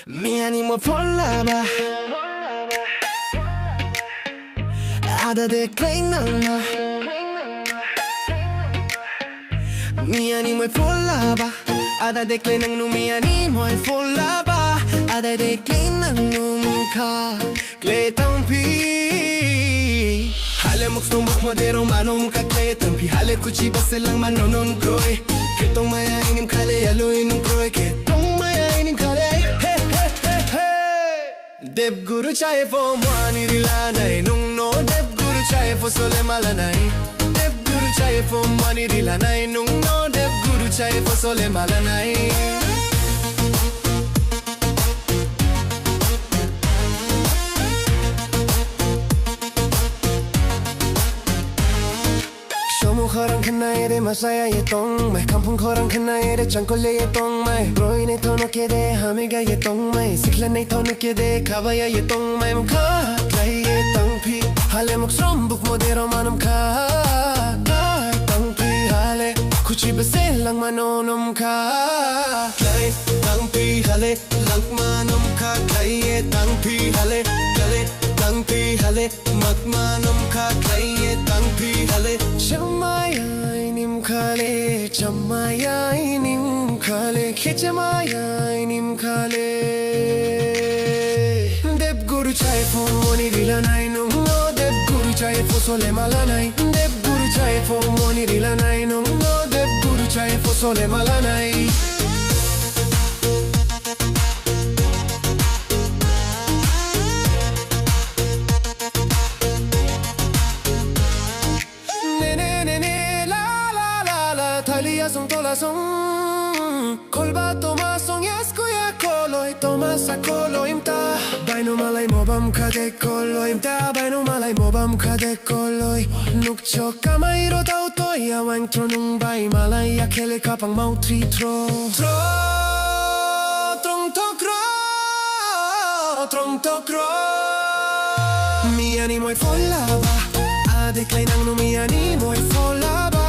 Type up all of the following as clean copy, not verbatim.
Mi animo follava Ada de kleinarna Mi animo follava Ada de kleinang nu mi animo follava Ada de kleinang nu mukha Kletang pi Hale muksno muk modero mano muka kletang pi Hale kuchi baselang mano non kroi Ketong maya inim kale yalo inum kroi Ketong maya inim kale Dev Guru chahe fo mwani rilanai nung no Dev Guru chahe fo sole malanai Dev Guru chahe fo mwani rilanai nung no Dev Guru chahe fo sole malanai Khoran khna ere masaya ye tong mai kampung khoran khna ere changkole ye tong mai roi ne thono ke de hamega ye tong mai sikla nei thono ke de khawaya ye tong mai mukha klai ye tang phi hale muk som buk modero manam kha tang phi hale kuchi bese lang manom kha klai tang phi hale lang manom kha klai ye tang phi hale klai tang phi hale mak manom kha klai ye tang phi hale Chamaya inim khale khechamaya inim khale Dev Guru chahe fo moni rilanai nung no Dev Guru chahe fo sole malanai Dev Guru chahe fo moni rilanai nung no Dev Guru chahe fo sole malanai Song tola song kolba toma song yaskuya koloi toma sa kolo imta baino malai mobam khade kolo imta baino malai mobam khade koloi nukcho kamairo tau toi awang tronung bai malai akele kapang mau tri tro trong to kro mi animo follava ade kleinang no mi animo follava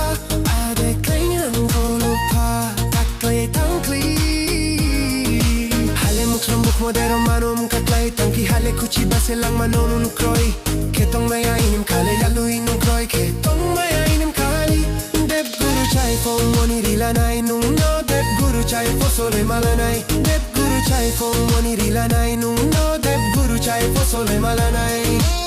Modero mano muka klai tanki hale kuchi baselang mano nun kroi Ketong maya inim kale yalu inum kroi Ketong maya inim kali Dev Guru chahe fo moni rilanai nung no Dev Guru chahe fo sole malanai Dev Guru chahe fo moni rilanai nung no Dev Guru chahe fo sole malanai